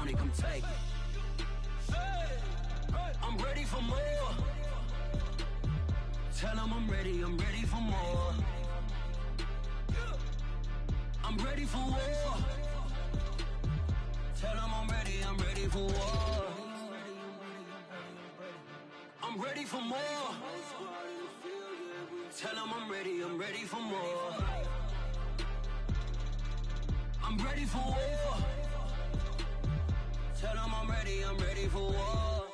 want it, come take it. I'm ready for more. Tell them I'm ready for more. I'm ready for war. Tell them I'm ready for war. I'm ready for more. Tell them I'm ready for more. I'm ready for war. Tell them I'm ready for war.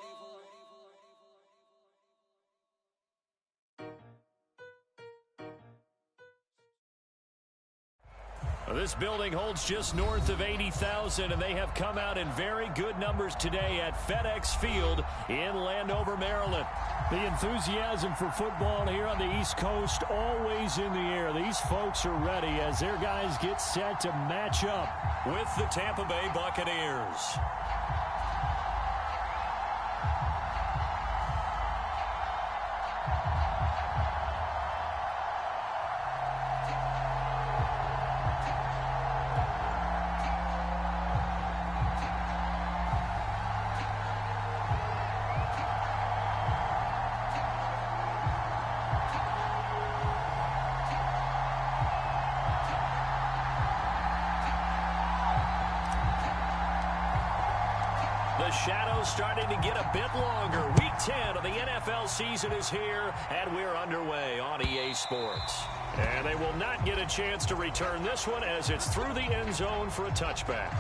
This building holds just north of 80,000, and they have come out in very good numbers today at FedEx Field in Landover, Maryland. The enthusiasm for football here on the East Coast always in the air. These folks are ready as their guys get set to match up with the Tampa Bay Buccaneers. The shadow's starting to get a bit longer. Week 10 of the NFL season is here, and we're underway on EA Sports. And they will not get a chance to return this one as it's through the end zone for a touchback.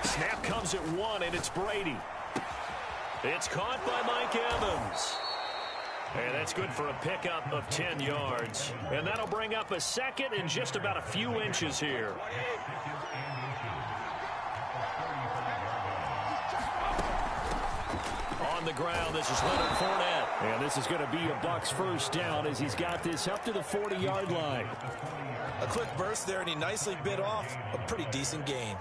Snap comes at one, and it's Brady. It's caught by Mike Evans. And that's good for a pickup of 10 yards. And that'll bring up a second and just about a few inches here. On the ground, this is Leonard Fournette. And this is going to be a Bucs first down as he's got this up to the 40-yard line. A quick burst there, and he nicely bit off a pretty decent gain.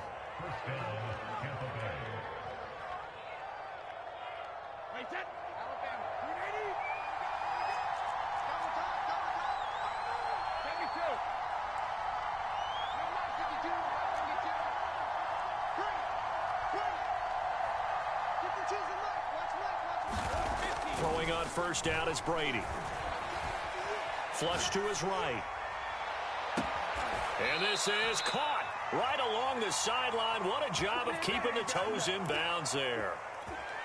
Throwing on first down is Brady. Flush to his right. And this is caught right along the sideline. What a job of keeping the toes in bounds there.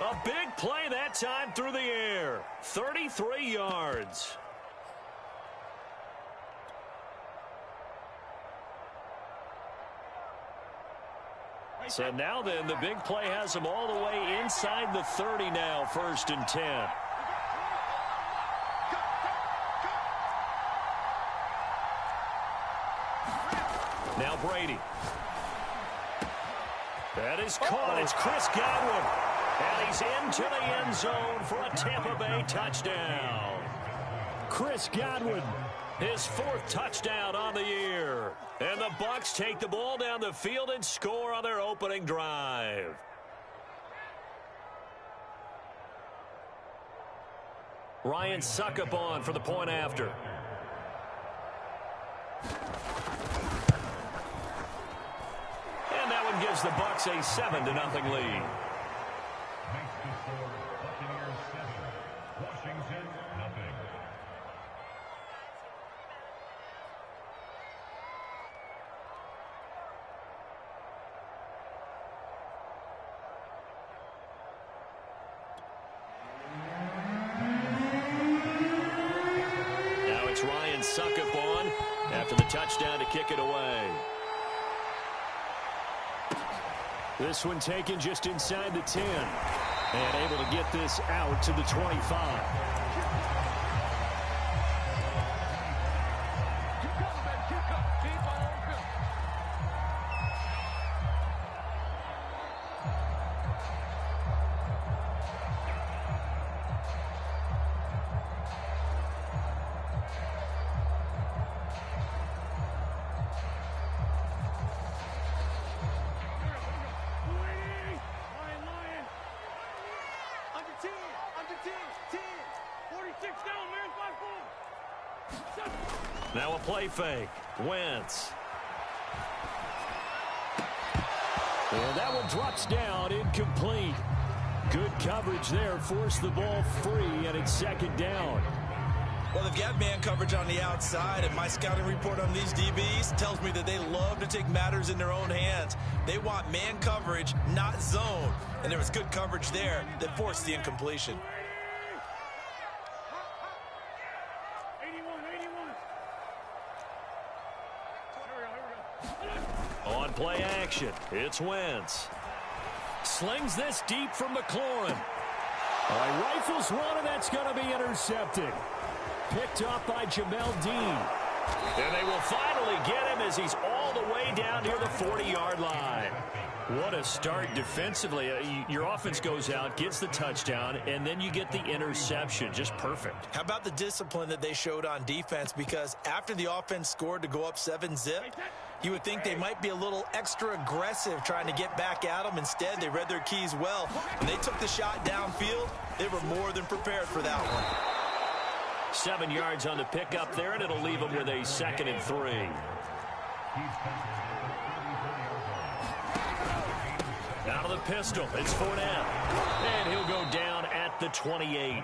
A big play that time through the air. 33 yards. So now then, the big play has them all the way inside the 30 now, 1st and 10. Now Brady. That is caught. It's Chris Godwin. And he's into the end zone for a Tampa Bay touchdown. Chris Godwin. His 4th touchdown on the year. And the Bucs take the ball down the field and score on their opening drive. Ryan Suckup on for the point after. And that one gives the Bucs a 7-0 lead. touchdown to kick it away. This one taken just inside the 10. And able to get this out to the 25. Now a play fake. Wentz. And that one drops down, incomplete. Good coverage there, forced the ball free, and it's second down. Well, they've got man coverage on the outside, and my scouting report on these DBs tells me that they love to take matters in their own hands. They want man coverage, not zone. And there was good coverage there that forced the incompletion. On play action, it's Wentz. Slings this deep from McLaurin. Rifles one, and that's going to be intercepted. Picked up by Jamel Dean. And they will finally get him as he's all the way down near the 40-yard line. What a start defensively. Your offense goes out, gets the touchdown, and then you get the interception. Just perfect. How about the discipline that they showed on defense? Because after the offense scored to go up 7-zip, you would think they might be a little extra aggressive trying to get back at them. Instead, they read their keys well. When they took the shot downfield, they were more than prepared for that one. 7 yards on the pickup there, and it'll leave them with a 2nd and 3. Out of the pistol, it's Fournette. And he'll go down at the 28.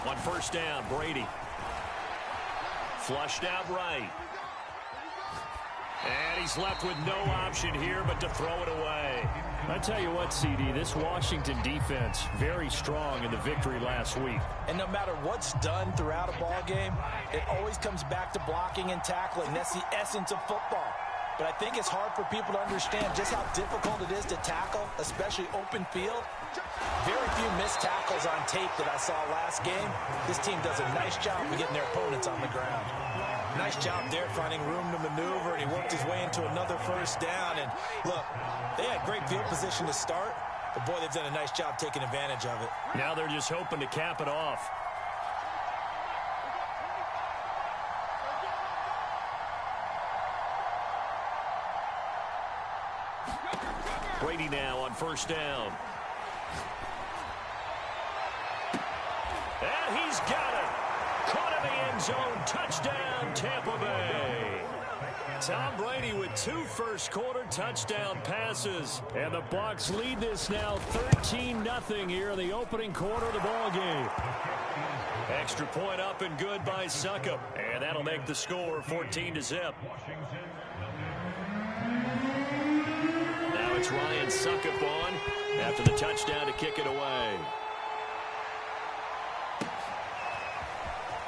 On first down, Brady. Flushed out right. And he's left with no option here but to throw it away. I tell you what, CD, this Washington defense, very strong in the victory last week. And no matter what's done throughout a ball game, it always comes back to blocking and tackling. That's the essence of football. But I think it's hard for people to understand just how difficult it is to tackle, especially open field. Very few missed tackles on tape that I saw last game. This team does a nice job of getting their opponents on the ground. Nice job there finding room to maneuver, and he worked his way into another first down. And look, they had great field position to start, but boy, they've done a nice job taking advantage of it. Now they're just hoping to cap it off. Brady now on first down. And he's got it. Caught in the end zone. Touchdown, Tampa Bay. Tom Brady with 2 first-quarter touchdown passes. And the Bucs lead this now 13-0 here in the opening quarter of the ball game. Extra point up and good by Succop. And that'll make the score 14-0. Now it's Ryan Succop on after the touchdown to kick it away.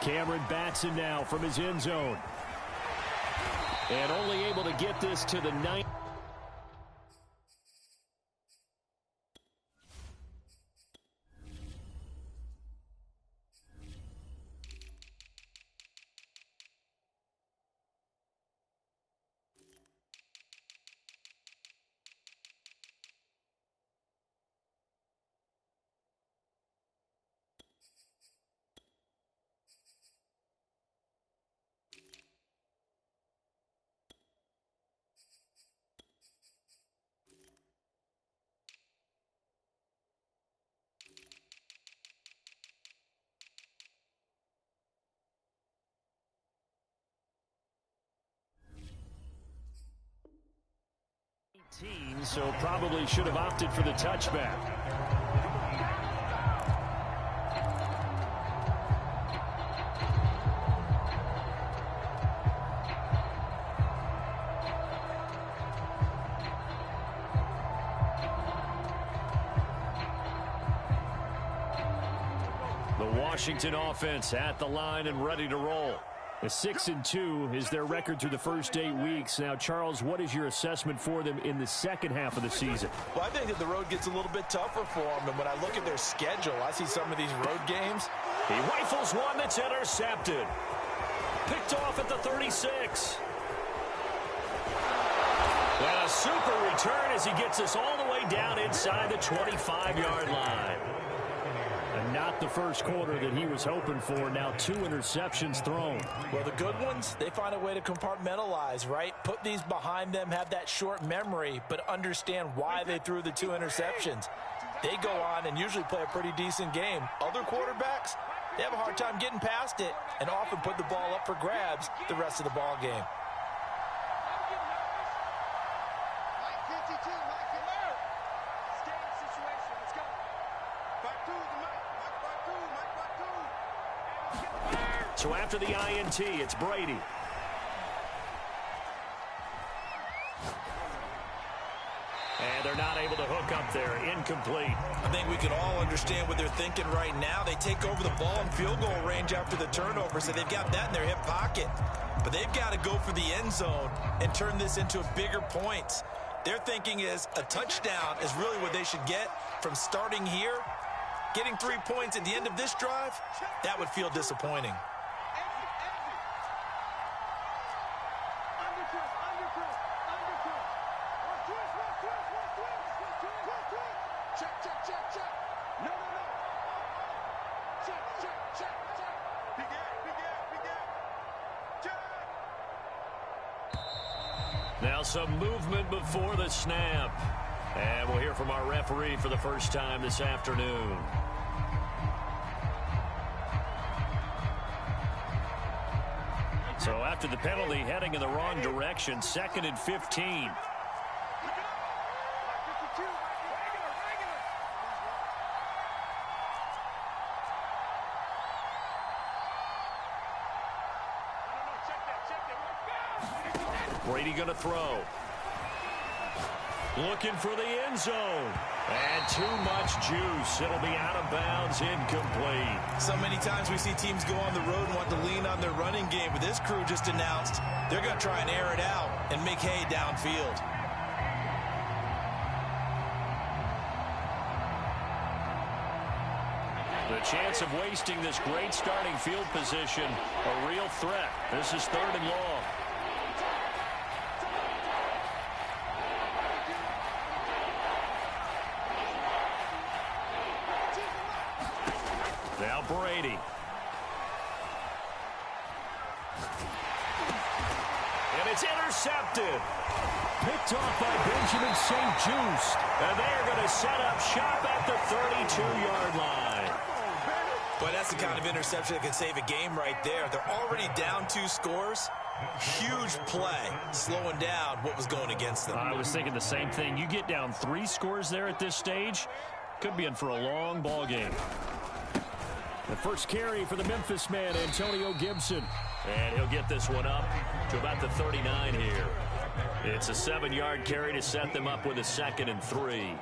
Cameron Batson now from his end zone. And only able to get this to the 9. So probably should have opted for the touchback. The Washington offense at the line and ready to roll. A 6-2 is their record through the first 8 weeks. Now, Charles, what is your assessment for them in the second half of the season? Well, I think that the road gets a little bit tougher for them. And when I look at their schedule, I see some of these road games. He rifles one that's intercepted. Picked off at the 36. And a super return as he gets us all the way down inside the 25-yard line. And not the first quarter that he was hoping for. Now 2 interceptions thrown. Well, the good ones, they find a way to compartmentalize, right? Put these behind them, have that short memory, but understand why they threw the 2 interceptions. They go on and usually play a pretty decent game. Other quarterbacks, they have a hard time getting past it and often put the ball up for grabs the rest of the ball game. So after the INT, it's Brady. And they're not able to hook up there. Incomplete. I think we can all understand what they're thinking right now. They take over the ball in field goal range after the turnover, so they've got that in their hip pocket. But they've got to go for the end zone and turn this into a bigger point. Their thinking is a touchdown is really what they should get from starting here. Getting 3 points at the end of this drive, that would feel disappointing. Now some movement before the snap. And we'll hear from our referee for the first time this afternoon. So after the penalty, heading in the wrong direction, 2nd and 15. Brady going to throw. Looking for the end zone. And too much juice. It'll be out of bounds, incomplete. So many times we see teams go on the road and want to lean on their running game, but this crew just announced they're going to try and air it out and make hay downfield. The chance of wasting this great starting field position, a real threat. This is 3rd and long. Now Brady. And it's intercepted. Picked off by Benjamin St-Juste. And they're going to set up shop at the 32-yard line. But that's the kind of interception that can save a game right there. They're already down 2 scores. Huge play, slowing down what was going against them. I was thinking the same thing. You get down 3 scores there at this stage, could be in for a long ball game. The first carry for the Memphis man, Antonio Gibson. And he'll get this one up to about the 39 here. It's a 7-yard carry to set them up with a 2nd and 3.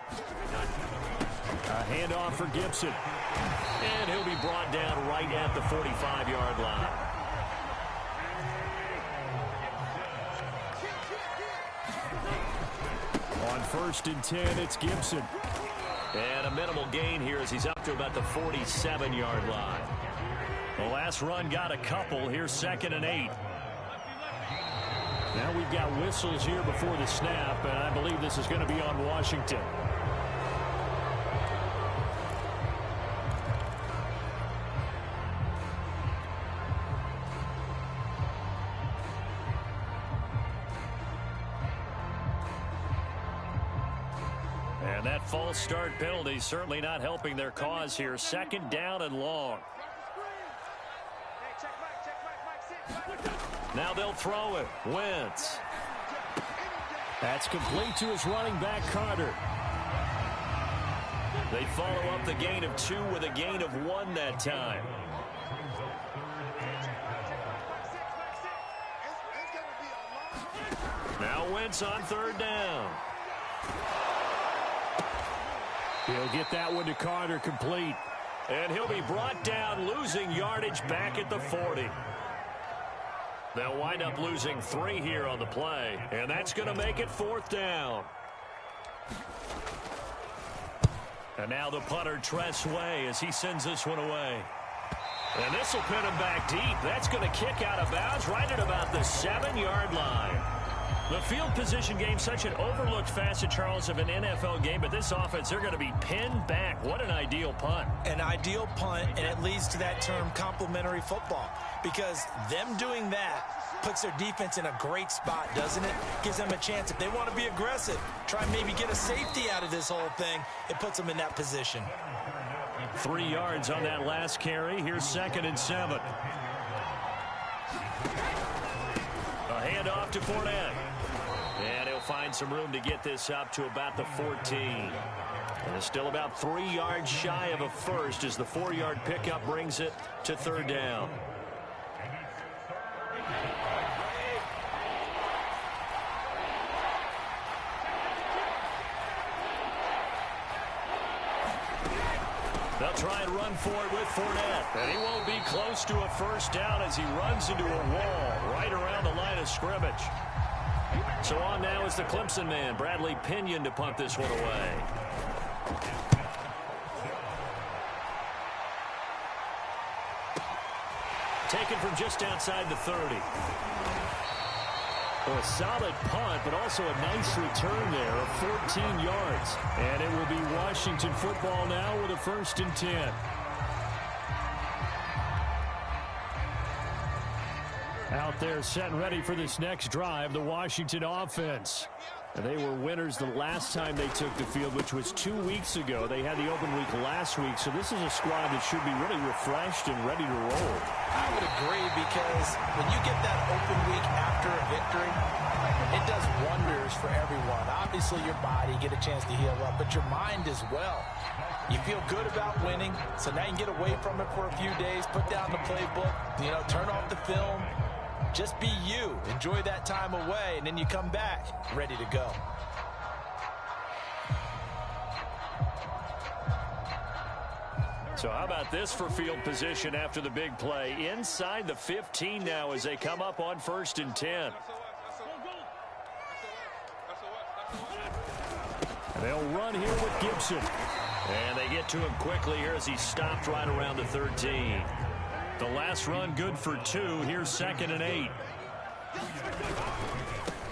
A handoff for Gibson. And he'll be brought down right at the 45-yard line. On 1st and 10, it's Gibson. And a minimal gain here as he's up to about the 47-yard line. The last run got a couple. Here's 2nd and 8. Now we've got whistles here before the snap, and I believe this is going to be on Washington. And that false start penalty certainly not helping their cause here. 2nd down and long. Now they'll throw it. Wentz. That's complete to his running back, Carter. They follow up the gain of 2 with a gain of 1 that time. Now Wentz on 3rd down. He'll get that one to Carter, complete. And he'll be brought down, losing yardage back at the 40. They'll wind up losing 3 here on the play, and that's going to make it 4th down. And now the punter, Tress Way, as he sends this one away. And this will pin him back deep. That's going to kick out of bounds right at about the 7-yard line. The field position game, such an overlooked facet, Charles, of an NFL game, but this offense, they're going to be pinned back. What an ideal punt. An ideal punt, and it leads to that term complementary football, because them doing that puts their defense in a great spot, doesn't it? Gives them a chance. If they want to be aggressive, try and maybe get a safety out of this whole thing, it puts them in that position. 3 yards on that last carry. Here's 2nd and 7. A handoff to Fournette. And he'll find some room to get this up to about the 14. And it's still about 3 yards shy of a first as the 4-yard pickup brings it to 3rd down. They'll try and run for it with Fournette. And he won't be close to a first down as he runs into a wall right around the line of scrimmage. So on now is the Clemson man, Bradley Pinion, to punt this one away. Taken from just outside the 30. Well, a solid punt, but also a nice return there of 14 yards. And it will be Washington football now with a 1st and 10. Out there set and ready for this next drive, the Washington offense. And they were winners the last time they took the field, which was 2 weeks ago. They had the open week last week, so this is a squad that should be really refreshed and ready to roll. I would agree, because when you get that open week after a victory, it does wonders for everyone. Obviously, your body, get a chance to heal up, but your mind as well. You feel good about winning, so now you can get away from it for a few days, put down the playbook, turn off the film. Just be you. Enjoy that time away, and then you come back ready to go. So how about this for field position after the big play? Inside the 15 now as they come up on 1st and 10. They'll run here with Gibson. And they get to him quickly here as he stopped right around the 13. The last run good for 2. Here's 2nd and 8.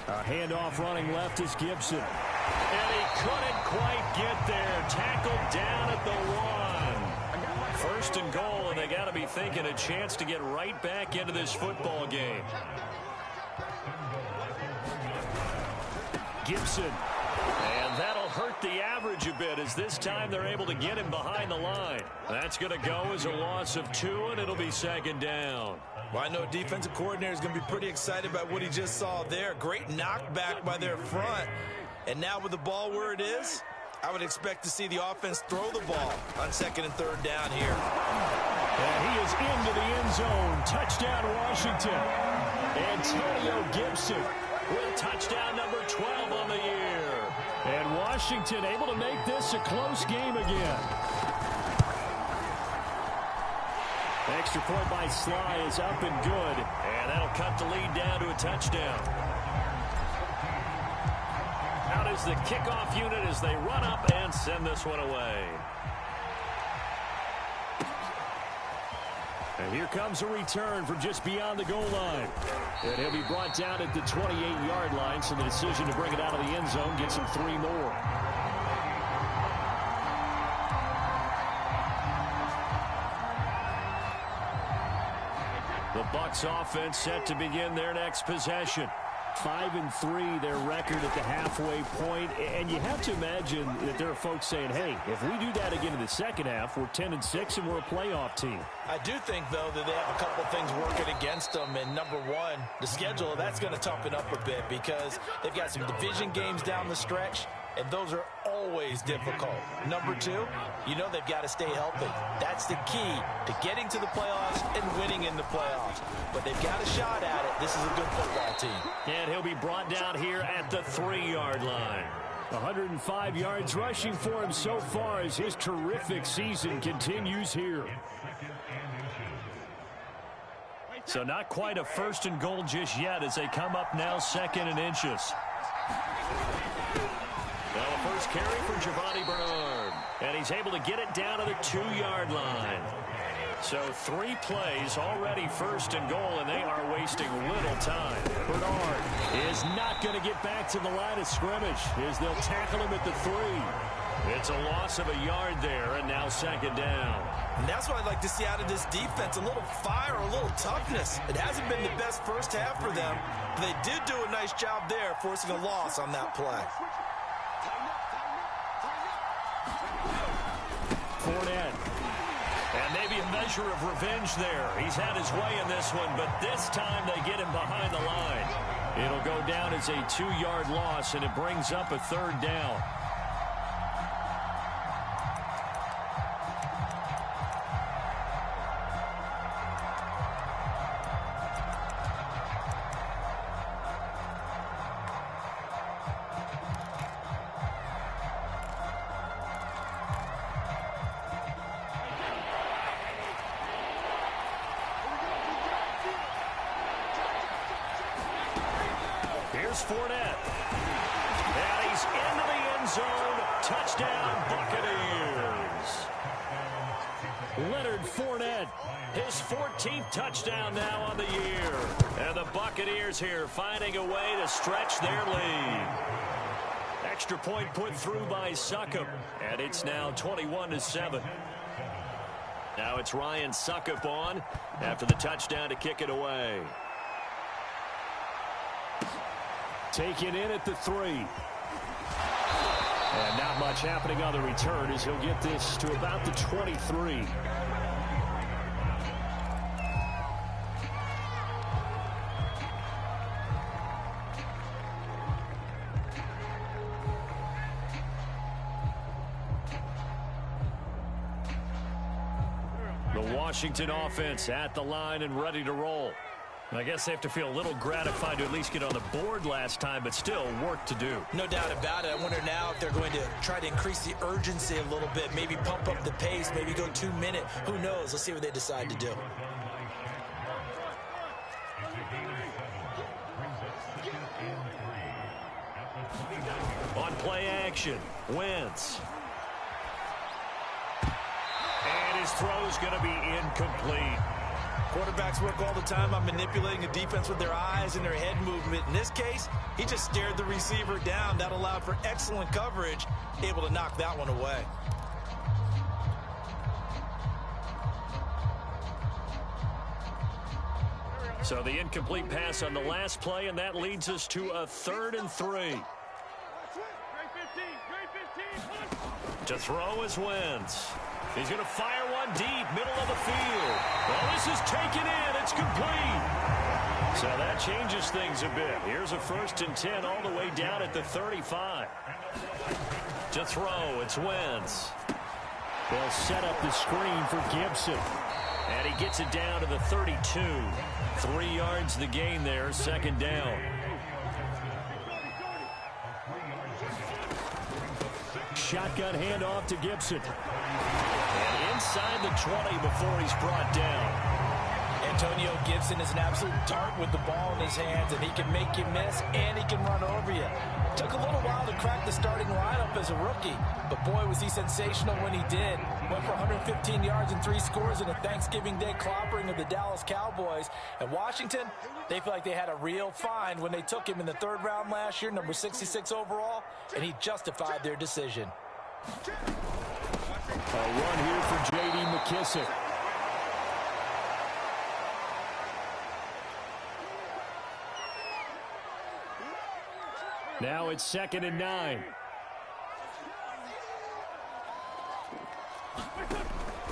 A handoff running left is Gibson. And he couldn't quite get there. Tackled down at the 1. 1st and goal, and they got to be thinking a chance to get right back into this football game. Gibson. And that'll hurt the average a bit as this time they're able to get him behind the line. That's going to go as a loss of 2, and it'll be 2nd down. Well, I know defensive coordinator is going to be pretty excited about what he just saw there. Great knockback by their front. And now with the ball where it is, I would expect to see the offense throw the ball on 2nd and 3rd down here. And he is into the end zone. Touchdown, Washington. Antonio Gibson with touchdown number 12 on the year. And Washington able to make this a close game again. Extra point by Sly is up and good. And that'll cut the lead down to a touchdown. Out is the kickoff unit as they run up and send this one away. And here comes a return from just beyond the goal line. And he'll be brought down at the 28-yard line, so the decision to bring it out of the end zone gets him 3 more. The Bucs offense set to begin their next possession. 5-3, their record at the halfway point. And you have to imagine that there are folks saying, hey, if we do that again in the second half, we're 10-6 and we're a playoff team. I do think, though, that they have a couple things working against them. And number one, the schedule, that's going to toughen up a bit because they've got some division games down the stretch, and those are always difficult. Number two, they've got to stay healthy. That's the key to getting to the playoffs and winning in the playoffs. But they've got a shot at it. This is a good football team. And he'll be brought down here at the 3-yard line. 105 yards rushing for him so far as his terrific season continues here. So not quite a first and goal just yet as they come up now 2nd and inches. Now the first carry for Giovanni Bernard. And he's able to get it down to the 2-yard line. So 3 plays already 1st and goal, and they are wasting little time. Bernard is not going to get back to the line of scrimmage as they'll tackle him at the 3. It's a loss of a yard there, and now 2nd down. And that's what I'd like to see out of this defense, a little fire, a little toughness. It hasn't been the best first half for them, but they did do a nice job there, forcing a loss on that play. Fournette. And maybe a measure of revenge there. He's had his way in this one, but this time they get him behind the line. It'll go down as a 2-yard loss, and it brings up a 3rd down. Here's Fournette. And he's into the end zone. Touchdown, Buccaneers. Leonard Fournette, his 14th touchdown now on the year. And the Buccaneers here finding a way to stretch their lead. Extra point put through by Succop. And it's now 21-7. Now it's Ryan Succop on after the touchdown to kick it away. Taken in at the 3. And not much happening on the return as he'll get this to about the 23. The Washington offense at the line and ready to roll. I guess they have to feel a little gratified to at least get on the board last time, but still work to do. No doubt about it. I wonder now if they're going to try to increase the urgency a little bit, maybe pump up the pace, maybe go 2-minute. Who knows? Let's see what they decide to do. On play action, Wentz. And his throw's going to be incomplete. Quarterbacks work all the time on manipulating a defense with their eyes and their head movement. In this case, he just stared the receiver down. That allowed for excellent coverage, able to knock that one away. So the incomplete pass on the last play, and that leads us to a 3rd and 3. To throw is Wentz. He's going to fire one deep, middle of the field. Well, this is taken in. It's complete. So that changes things a bit. Here's a 1st and 10 all the way down at the 35. To throw, it's Wentz. They'll set up the screen for Gibson. And he gets it down to the 32. 3 yards the gain there, 2nd down. Shotgun handoff to Gibson. And inside the 20 before he's brought down. Antonio Gibson is an absolute dart with the ball in his hands, and he can make you miss, and he can run over you. Took a little while to crack the starting lineup as a rookie, but boy, was he sensational when he did. Went for 115 yards and 3 scores in a Thanksgiving Day clobbering of the Dallas Cowboys. And Washington, they feel like they had a real find when they took him in the 3rd round last year, number 66 overall, and he justified their decision. A run here for J.D. McKissick. Now it's 2nd and 9.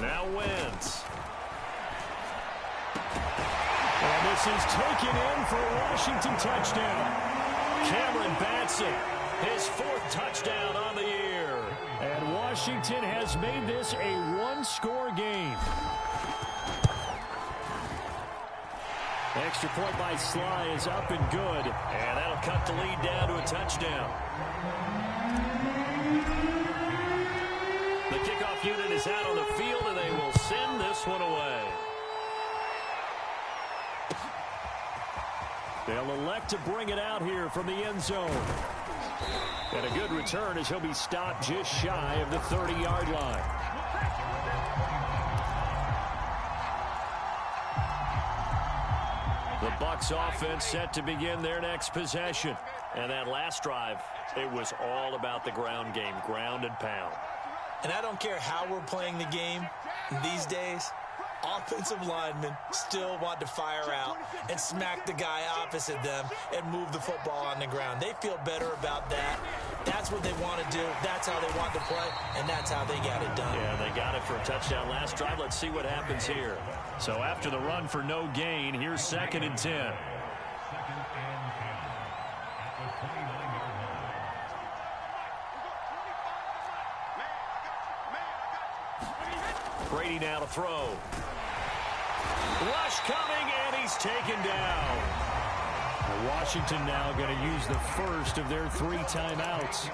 Now Wentz. And this is taken in for a Washington touchdown. Cameron Batson, his 4th touchdown on the year. And Washington has made this a 1-score game. Extra point by Sly is up and good. And that'll cut the lead down to a touchdown. kickoff unit is out on the field, and they will send this one away. They'll elect to bring it out here from the end zone. And a good return as he'll be stopped just shy of the 30-yard line. The Bucs offense set to begin their next possession. And that last drive, it was all about the ground game, ground and pound. And I don't care how we're playing the game these days, offensive linemen still want to fire out and smack the guy opposite them and move the football on the ground. They feel better about that. That's what they want to do. That's how they want to play, and that's how they got it done. Yeah, they got it for a touchdown last drive. Let's see what happens here. So after the run for no gain, here's 2nd and 10. Brady now to throw. Rush coming, and he's taken down. Washington now going to use the first of their 3 timeouts,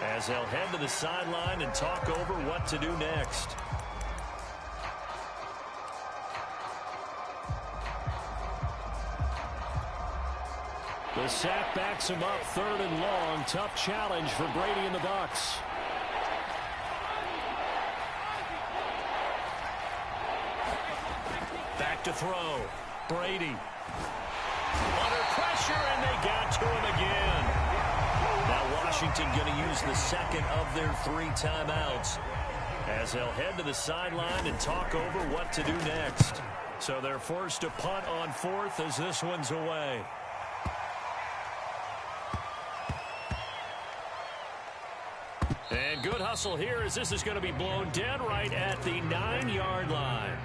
as they'll head to the sideline and talk over what to do next. The sack backs him up, 3rd and long. Tough challenge for Brady and the Bucs. Back to throw. Brady. Under pressure, and they got to him again. Now Washington going to use the 2nd of their 3 timeouts, as they'll head to the sideline and talk over what to do next. So they're forced to punt on 4th as this one's away. And good hustle here as this is going to be blown dead right at the 9-yard line.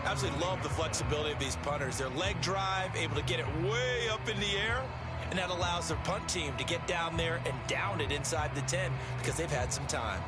Absolutely love the flexibility of these punters. Their leg drive, able to get it way up in the air, and that allows their punt team to get down there and down it inside the 10 because they've had some time.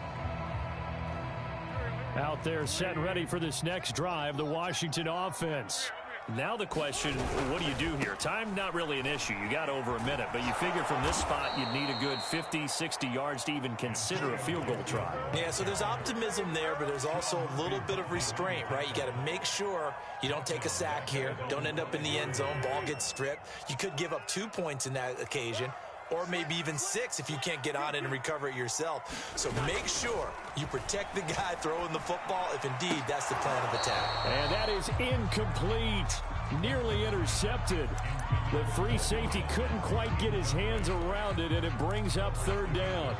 Out there set ready for this next drive, the Washington offense. Now the question, what do you do here? Time not really an issue. You got over a minute, but you figure from this spot you'd need a good 50, 60 yards to even consider a field goal try. Yeah, so there's optimism there, but there's also a little bit of restraint, right? You got to make sure you don't take a sack here, don't end up in the end zone, ball gets stripped. You could give up 2 points in that occasion, or maybe even 6 if you can't get on it and recover it yourself. So make sure you protect the guy throwing the football if indeed that's the plan of attack. And that is incomplete. Nearly intercepted. The free safety couldn't quite get his hands around it, and it brings up 3rd down.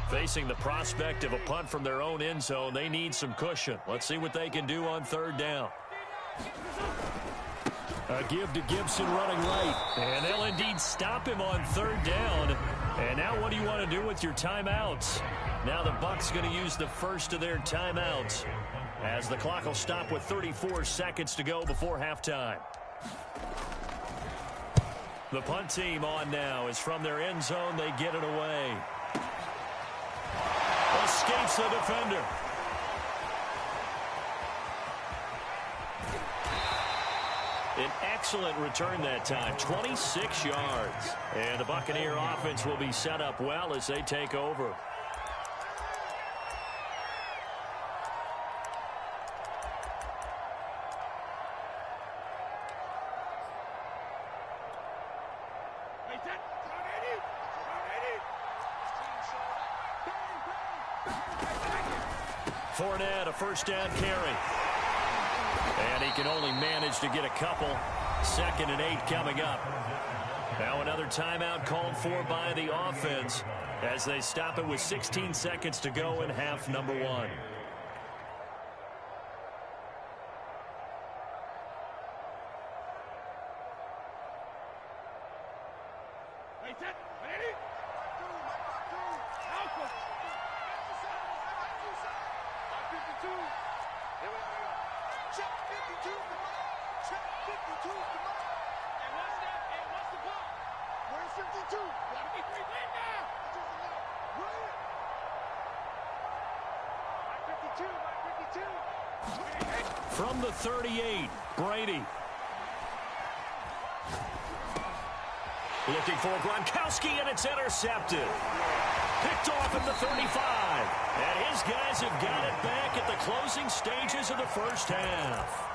Facing the prospect of a punt from their own end zone, they need some cushion. Let's see what they can do on 3rd down. A give to Gibson running late. And they'll indeed stop him on 3rd down. And now what do you want to do with your timeouts? Now the Bucs going to use the first of their timeouts, as the clock will stop with 34 seconds to go before halftime. The punt team on now is from their end zone. They get it away. Escapes the defender. An excellent return that time, 26 yards. And the Buccaneer offense will be set up well as they take over. Fournette, a 1st down carry. And he can only manage to get a couple. 2nd and 8 coming up. Now another timeout called for by the offense as they stop it with 16 seconds to go in half number 1. From the 38, Brady. Looking for Gronkowski, and it's intercepted. Picked off at the 35. And his guys have got it back at the closing stages of the first half.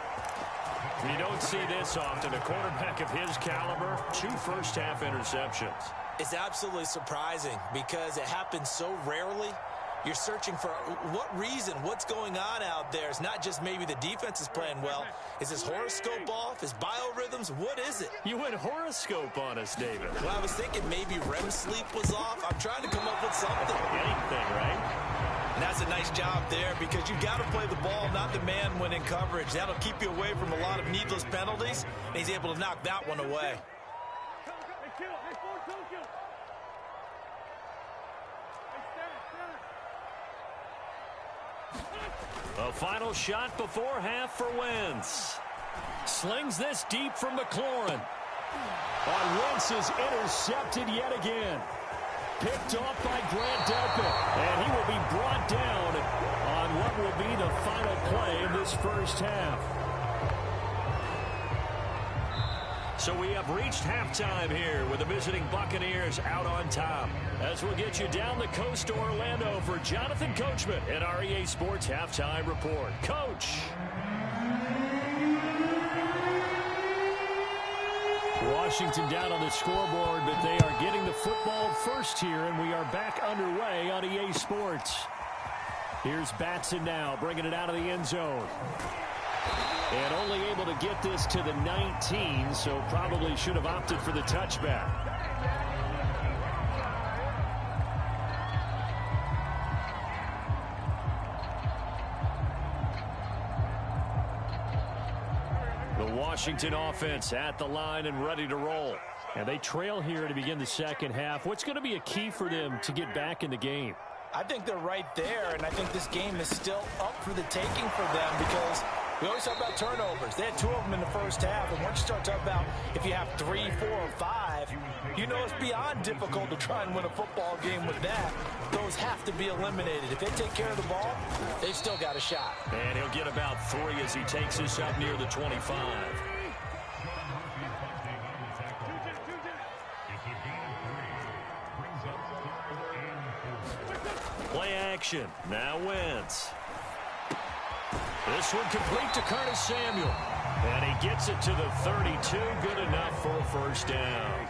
You don't see this often. A quarterback of his caliber, 2 first-half interceptions. It's absolutely surprising because it happens so rarely. You're searching for what reason, what's going on out there. It's not just maybe the defense is playing well. Is his horoscope off? His biorhythms? What is it? You went horoscope on us, David. Well, I was thinking maybe REM sleep was off. I'm trying to come up with something. Anything, right? And that's a nice job there because you've got to play the ball, not the man when in coverage. That'll keep you away from a lot of needless penalties, and he's able to knock that one away. A final shot before half for Wentz. Slings this deep from McLaurin. On Wentz is intercepted yet again. Picked off by Grant Delpit. And he will be brought down on what will be the final play of this first half. So we have reached halftime here with the visiting Buccaneers out on top. As we'll get you down the coast to Orlando for Jonathan Coachman at our EA Sports Halftime Report. Coach. Washington down on the scoreboard, but they are getting the football first here, and we are back underway on EA Sports. Here's Batson now, bringing it out of the end zone. And only able to get this to the 19, so probably should have opted for the touchback. The Washington offense at the line and ready to roll. And they trail here to begin the second half. What's going to be a key for them to get back in the game? I think they're right there, and I think this game is still up for the taking for them because we always talk about turnovers. They had 2 of them in the first half, and once you start talking about if you have 3, 4, or 5, you know it's beyond difficult to try and win a football game with that. Those have to be eliminated. If they take care of the ball, they've still got a shot. And he'll get about 3 as he takes this up near the 25. Play action. Now Wentz. This one complete to Curtis Samuel. And he gets it to the 32. Good enough for a first down.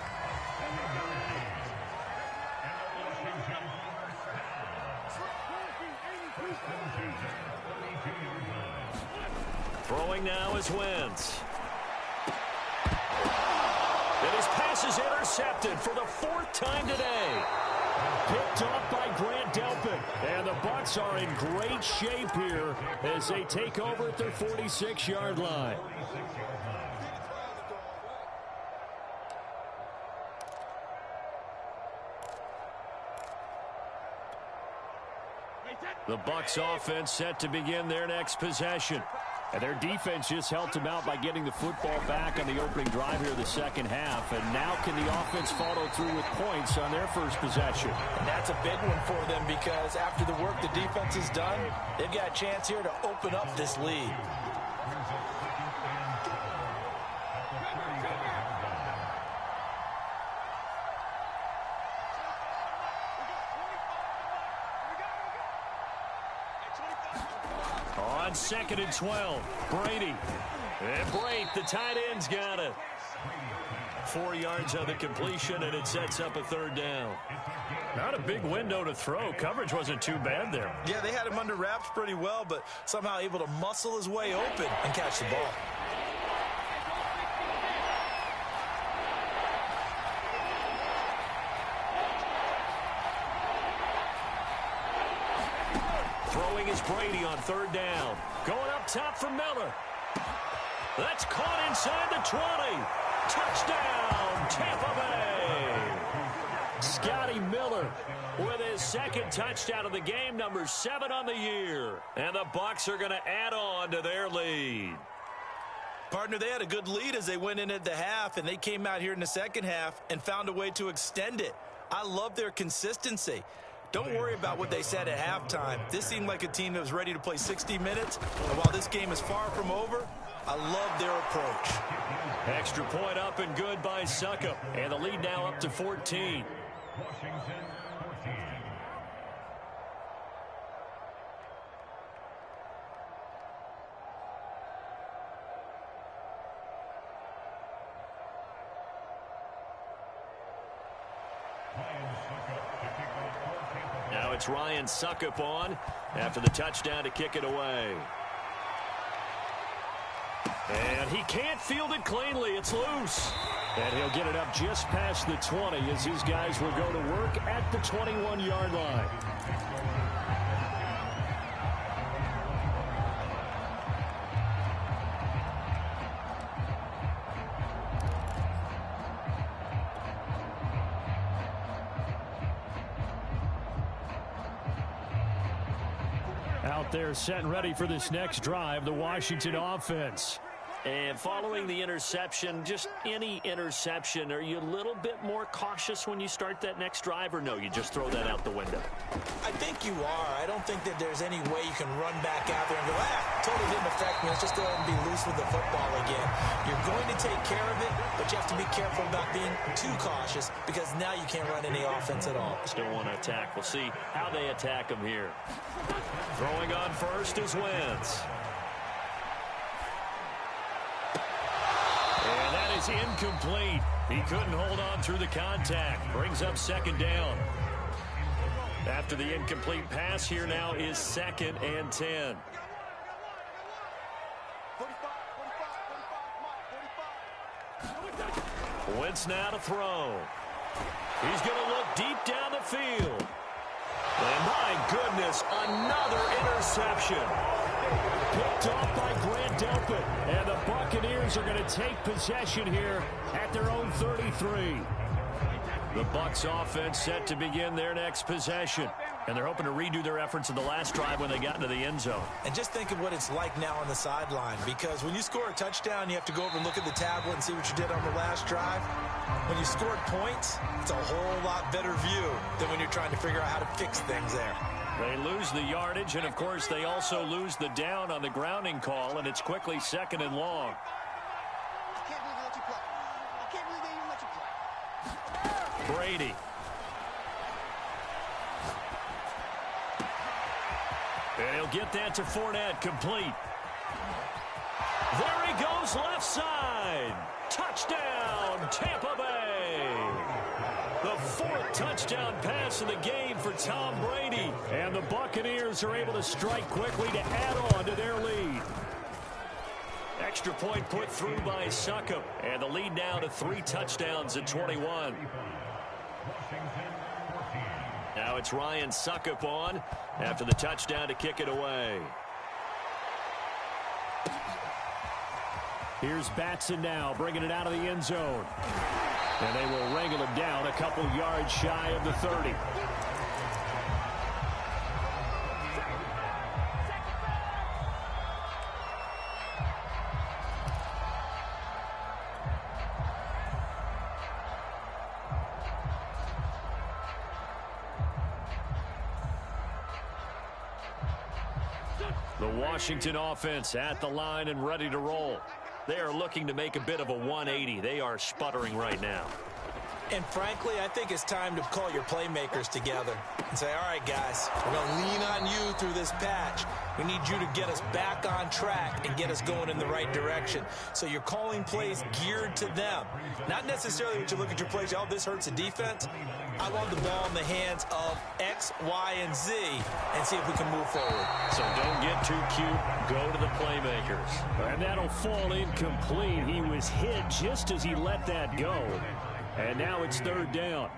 Throwing now is Wentz. And his pass is intercepted for the 4th time today. Picked off by Grant Delpit. And the Bucs are in great shape here as they take over at their 46-yard line. The Bucs offense set to begin their next possession. And their defense just helped them out by getting the football back on the opening drive here of the second half. And now can the offense follow through with points on their first possession? And that's a big one for them because after the work the defense has done, they've got a chance here to open up this lead. On 2nd and 12, Brady. And Brate, the tight end's got it. 4 yards on the completion, and it sets up a 3rd down. Not a big window to throw. Coverage wasn't too bad there. Yeah, they had him under wraps pretty well, but somehow able to muscle his way open and catch the ball. Throwing is Brady on 3rd down. Going up top for Miller. That's caught inside the 20. Touchdown, Tampa Bay. Scotty Miller With his 2nd touchdown of the game, number 7 on the year. And the Bucs are going to add on to their lead. Partner, they had a good lead as they went in at the half, and they came out here in the second half and found a way to extend it. I love their consistency. Don't worry about what they said at halftime. This seemed like a team that was ready to play 60 minutes. And while this game is far from over, I love their approach. Extra point up and good by Suckup. And the lead now up to 14. Now it's Ryan Suckup on after the touchdown to kick it away. And he can't field it cleanly. It's loose. And he'll get it up just past the 20 as his guys will go to work at the 21-yard line. Out there set and ready for this next drive, the Washington offense. And following the interception, just any interception, are you a little bit more cautious when you start that next drive, or no, you just throw that out the window? I think you are. I don't think that there's any way you can run back out there and go, totally didn't affect me. Let's just go ahead and be loose with the football again. You're going to take care of it, but you have to be careful about being too cautious because now you can't run any offense at all. Still want to attack. We'll see how they attack him here. Throwing on first is Wentz. And that is incomplete. He couldn't hold on through the contact. Brings up second down. After the incomplete pass, here now is 2nd and 10. Wentz now to throw. He's going to look deep down the field. And my goodness, another interception. Picked off by Grant Delpit. And the Buccaneers are going to take possession here at their own 33. The Bucs offense set to begin their next possession. And they're hoping to redo their efforts in the last drive when they got into the end zone. And just think of what it's like now on the sideline, because when you score a touchdown, you have to go over and look at the tablet and see what you did on the last drive. When you scored points, it's a whole lot better view than when you're trying to figure out how to fix things there. They lose the yardage, and, of course, they also lose the down on the grounding call, and it's quickly 2nd and long. I can't believe they let you play. I can't believe they even let you play. Brady. And he'll get that to Fournette, complete. There he goes, left side. Touchdown, Tampa Bay. The 4th touchdown pass of the game for Tom Brady. And the Buccaneers are able to strike quickly to add on to their lead. Extra point put through by Suckup. And the lead now to 3 touchdowns at 21. Now it's Ryan Suckup on after the touchdown to kick it away. Here's Batson now, bringing it out of the end zone. And they will wrangle him down a couple yards shy of the 30. The Washington offense at the line and ready to roll. They are looking to make a bit of a 180. They are sputtering right now. And frankly, I think it's time to call your playmakers together and say, all right, guys, we're going to lean on you through this patch. We need you to get us back on track and get us going in the right direction. So you're calling plays geared to them. Not necessarily when you look at your plays, oh, this hurts the defense. I want the ball in the hands of X, Y, and Z and see if we can move forward. So don't get too cute. Go to the playmakers. And that'll fall incomplete. He was hit just as he let that go. And now it's 3rd down.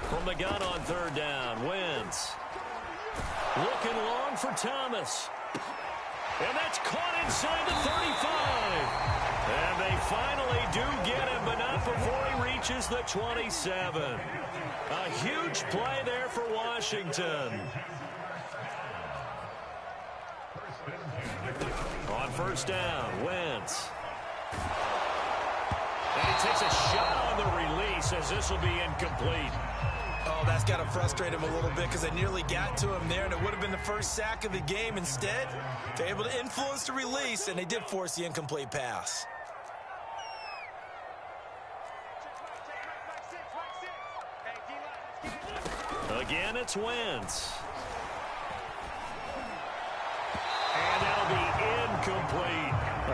From the gun on 3rd down, Wentz. Looking long for Thomas. And that's caught inside the 35. And they finally do get him, but not before he reaches the 27. A huge play there for Washington. On first down, Wentz. And he takes a shot on the release as this will be incomplete. Oh, that's got to frustrate him a little bit because they nearly got to him there, and it would have been the first sack of the game. Instead, they're able to influence the release, and they did force the incomplete pass. Again, it's Wentz. And that'll be incomplete.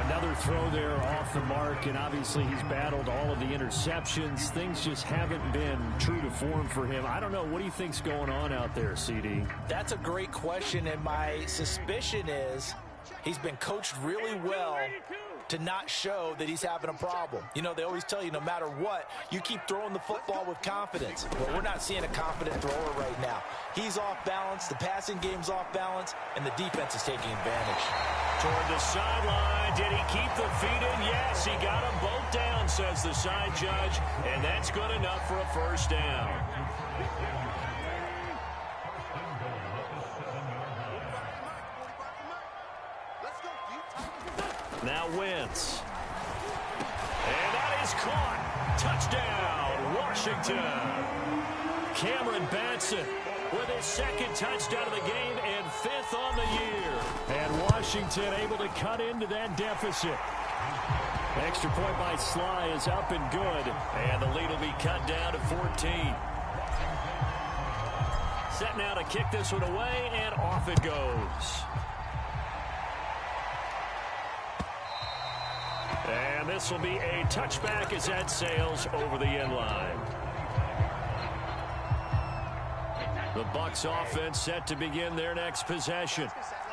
Another throw there off the mark, and obviously he's battled all of the interceptions. Things just haven't been true to form for him. I don't know. What do you think's going on out there, CD? That's a great question, and my suspicion is he's been coached really well to not show that he's having a problem. You know, they always tell you no matter what, you keep throwing the football with confidence. Well, we're not seeing a confident thrower right now. He's off balance, the passing game's off balance, and the defense is taking advantage. Toward the sideline, did he keep the feet in? Yes, he got them both down, says the side judge, and that's good enough for a first down. Now Wentz. And that is caught. Touchdown, Washington. Cameron Batson with his second touchdown of the game and 5th on the year. And Washington able to cut into that deficit. Extra point by Sly is up and good. And the lead will be cut down to 14. Set now to kick this one away, and off it goes. And this will be a touchback as that sails over the end line. The Bucs offense set to begin their next possession.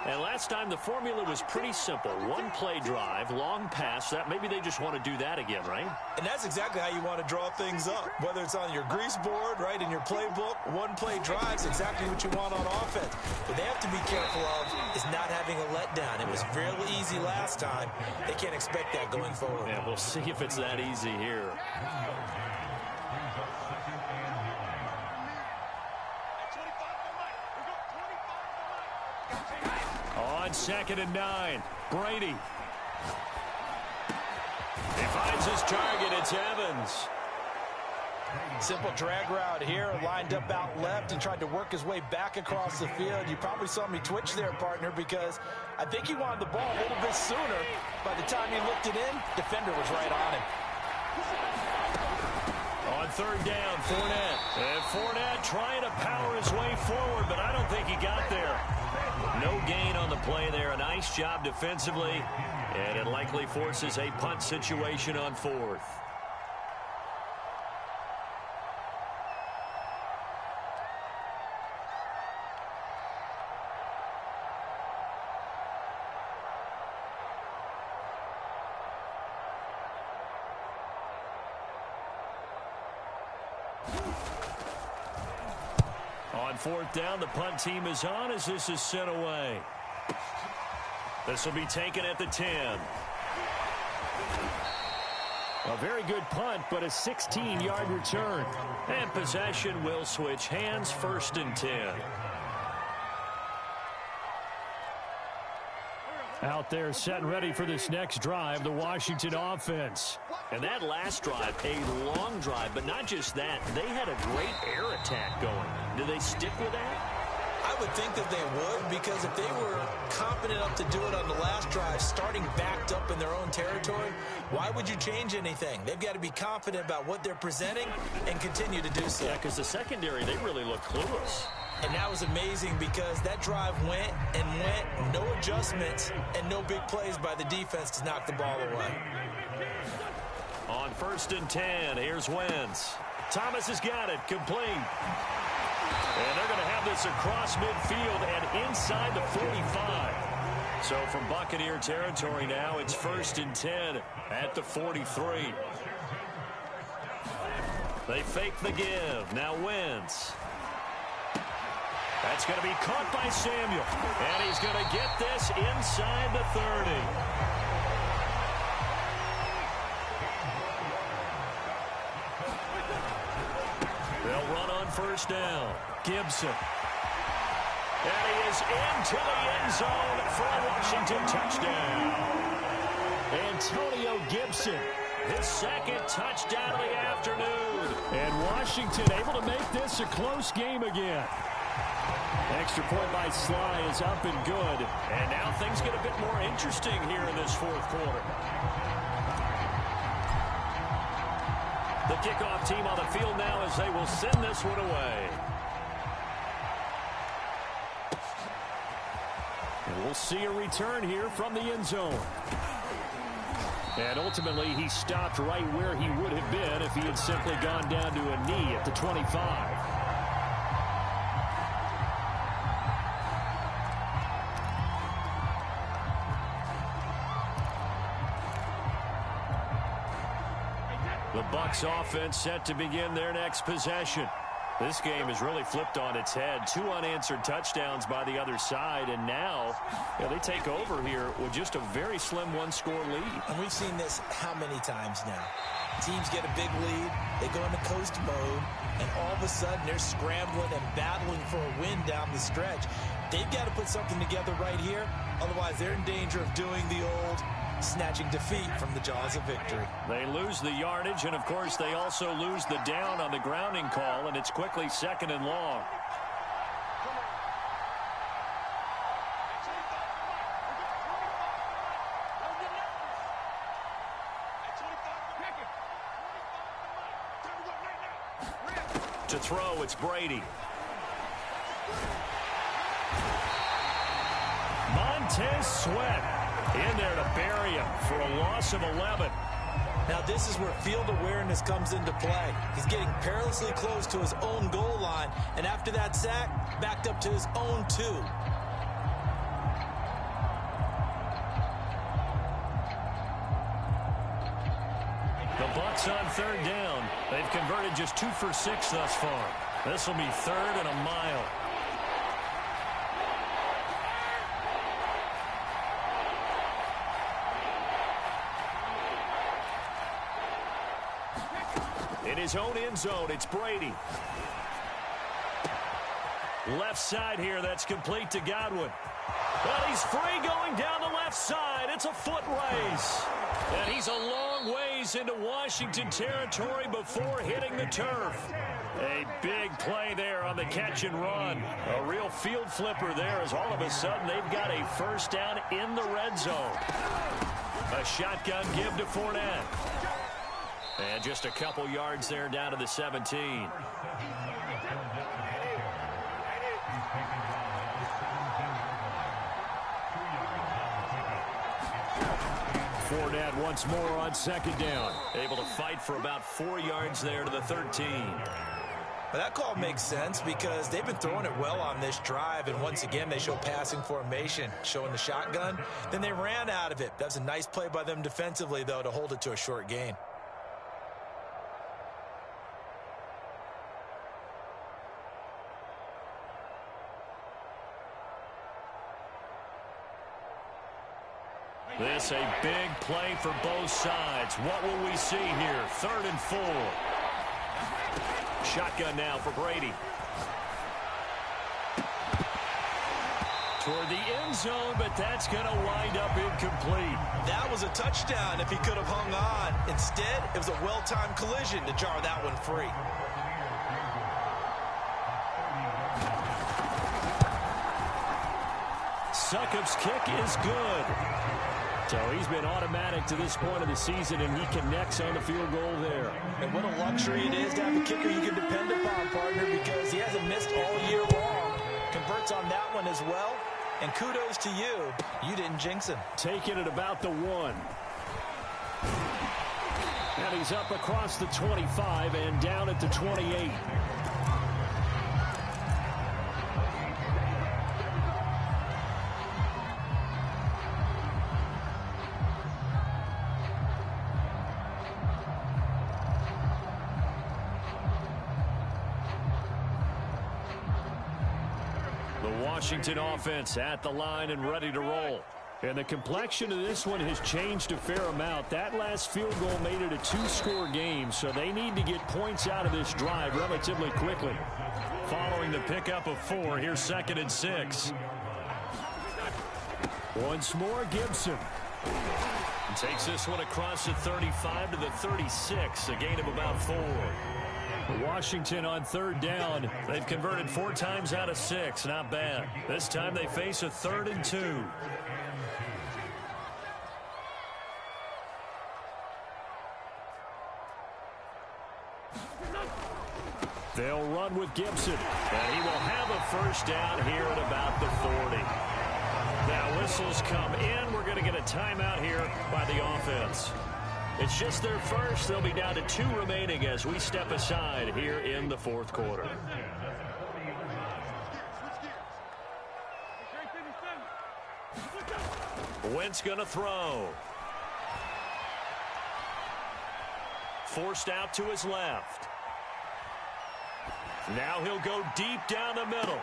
And last time the formula was pretty simple. One play drive, long pass. That maybe they just want to do that again, right? And that's exactly how you want to draw things up. Whether it's on your grease board, right, in your playbook, one play drive's exactly what you want on offense. What they have to be careful of is not having a letdown. It was fairly easy last time. They can't expect that going forward. Yeah, we'll see if it's that easy here. On 2nd and 9, Brady. He finds his target. It's Evans. Simple drag route here, lined up out left and tried to work his way back across the field. You probably saw me twitch there, partner, because I think he wanted the ball a little bit sooner. By the time he looked it in, defender was right on him. On 3rd down, Fournette. And Fournette trying to power his way forward, but I don't think he got there. No gain on the play there. A nice job defensively, and it likely forces a punt situation on 4th. On 4th down, the punt team is on as this is sent away. This will be taken at the 10. A very good punt, but a 16-yard return. And possession will switch hands, 1st and 10. Out there set and ready for this next drive, the Washington offense. And that last drive, a long drive, but not just that. They had a great air attack going. Do they stick with that? I would think that they would, because if they were confident enough to do it on the last drive, starting backed up in their own territory, why would you change anything? They've got to be confident about what they're presenting and continue to do so. Yeah, because the secondary, they really look clueless. And that was amazing because that drive went and went, no adjustments and no big plays by the defense to knock the ball away. On 1st and 10, here's Wentz. Thomas has got it, complete. And they're going to have this across midfield and inside the 45. So from Buccaneer territory now, it's 1st and 10 at the 43. They fake the give. Now Wentz. That's going to be caught by Samuel. And he's going to get this inside the 30. They'll run on 1st down. Gibson. And he is into the end zone for a Washington touchdown. Antonio Gibson, His second touchdown of the afternoon. and Washington able to make this a close game again. Extra point by Sly is up and good. And now things get a bit more interesting here in this fourth quarter. The kickoff team on the field now as they will send this one away. And we'll see a return here from the end zone. And ultimately, he stopped right where he would have been if he had simply gone down to a knee at the 25. The Bucs offense set to begin their next possession. This game has really flipped on its head. 2 unanswered touchdowns by the other side, and now they take over here with just a very slim one-score lead. And we've seen this how many times now? Teams get a big lead, they go into coast mode, and all of a sudden they're scrambling and battling for a win down the stretch. They've got to put something together right here, otherwise they're in danger of doing the old snatching defeat from the jaws of victory. They lose the yardage, and of course they also lose the down on the grounding call, and it's quickly 2nd and long. To throw, it's Brady. Montez Sweat in there to bury him for a loss of 11. Now this is where field awareness comes into play. He's getting perilously close to his own goal line, and after that sack, backed up to his own 2. The Bucs on 3rd down. They've converted just 2 for 6 thus far. This will be 3rd and a mile. In his own end zone, it's Brady. Left side here, that's complete to Godwin. But he's free going down the left side. It's a foot race. And he's a long ways into Washington territory before hitting the turf. A big play there on the catch and run. A real field flipper there as all of a sudden they've got a first down in the red zone. A shotgun give to Fournette. And just a couple yards there down to the 17. Fournette once more on 2nd down. Able to fight for about 4 yards there to the 13. But that call makes sense because they've been throwing it well on this drive, and once again they show passing formation, showing the shotgun. Then they ran out of it. That's a nice play by them defensively, though, to hold it to a short gain. This a big play for both sides. What will we see here? 3rd and 4. Shotgun now for Brady. Toward the end zone, but that's going to wind up incomplete. That was a touchdown if he could have hung on. Instead, it was a well-timed collision to jar that one free. Succop's kick is good. So he's been automatic to this point of the season, and he connects on the field goal there. And what a luxury it is to have a kicker you can depend upon, partner, because he hasn't missed all year long. Converts on that one as well. And kudos to you. You didn't jinx him. Taking it about the 1. And he's up across the 25 and down at the 28. Washington offense at the line and ready to roll. And the complexion of this one has changed a fair amount. That last field goal made it a 2-score game, so they need to get points out of this drive relatively quickly. following the pickup of 4. Here's 2nd and 6. Once more, Gibson. Takes this one across the 35 to the 36, a gain of about 4. Washington on 3rd down. They've converted 4 times out of 6. Not bad. This time they face a 3rd and 2. They'll run with Gibson. And he will have a first down here at about the 40. Now whistles come in. We're going to get a timeout here by the offense. It's just their first. They'll be down to 2 remaining as we step aside here in the 4th quarter. Wentz going to throw. Forced out to his left. Now he'll go deep down the middle.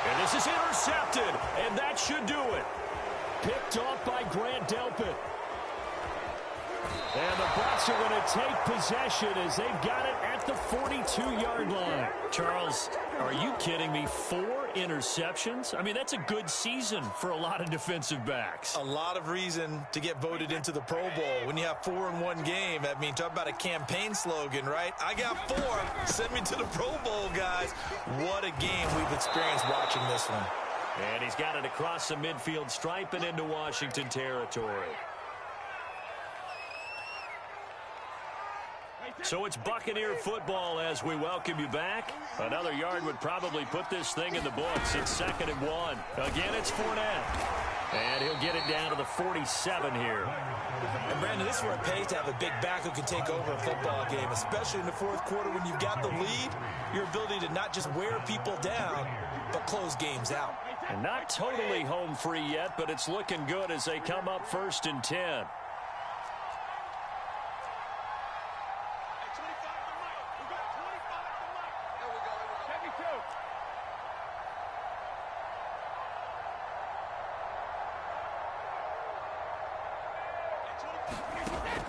And this is intercepted, and that should do it. Picked off by Grant Delpit. And the Bucs are going to take possession as they've got it at the 42-yard line. Charles, are you kidding me? 4 interceptions? I mean, that's a good season for a lot of defensive backs. A lot of reason to get voted into the Pro Bowl. When you have 4 in one game, I mean, talk about a campaign slogan, right? I got 4. Send me to the Pro Bowl, guys. What a game we've experienced watching this one. And he's got it across the midfield stripe and into Washington territory. So it's Buccaneer football as we welcome you back. Another yard would probably put this thing in the books. It's 2nd and 1. Again, it's Fournette. And he'll get it down to the 47 here. And, Brandon, this is where it pays to have a big back who can take over a football game, especially in the 4th quarter when you've got the lead. Your ability to not just wear people down, but close games out. And not totally home free yet, but it's looking good as they come up 1st and 10.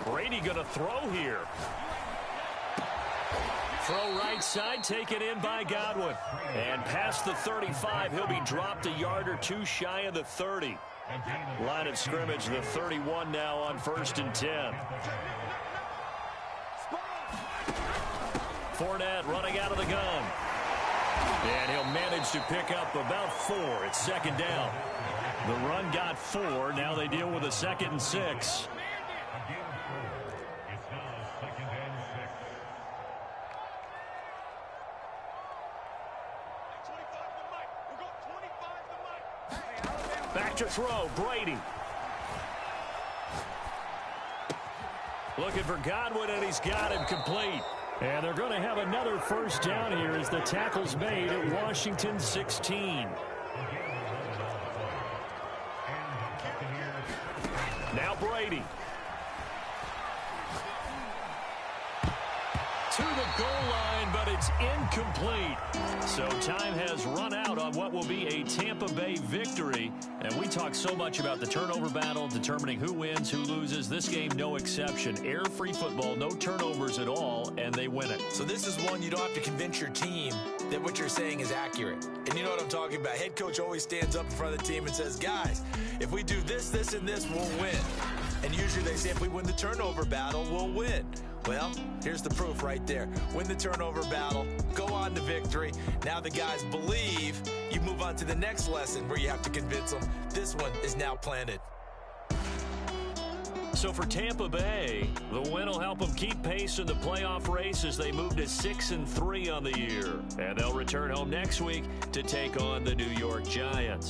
Brady going to throw here. Throw right side, taken in by Godwin. And past the 35, he'll be dropped a yard or 2 shy of the 30. Line of scrimmage, the 31 now on 1st and 10. Fournette running out of the gun. And he'll manage to pick up about 4. It's 2nd down. The run got 4. Now they deal with a 2nd and 6. Back to throw, Brady. Looking for Godwin, and he's got him complete. And they're going to have another first down here as the tackle's made at Washington 16. Now Brady. To the goal line, but it's incomplete. So time has run out on what will be a Tampa Bay victory. And we talk so much about the turnover battle, determining who wins, who loses. This game, no exception. Error-free football, no turnovers at all, and they win it. So this is one you don't have to convince your team that what you're saying is accurate. And you know what I'm talking about. Head coach always stands up in front of the team and says, guys, if we do this, this, and this, we'll win. And usually they say if we win the turnover battle, we'll win. Well, here's the proof right there. Win the turnover battle, go on to victory. Now the guys believe. You move on to the next lesson where you have to convince them. This one is now planted. So for Tampa Bay, the win will help them keep pace in the playoff race as they move to 6-3 on the year. And they'll return home next week to take on the New York Giants.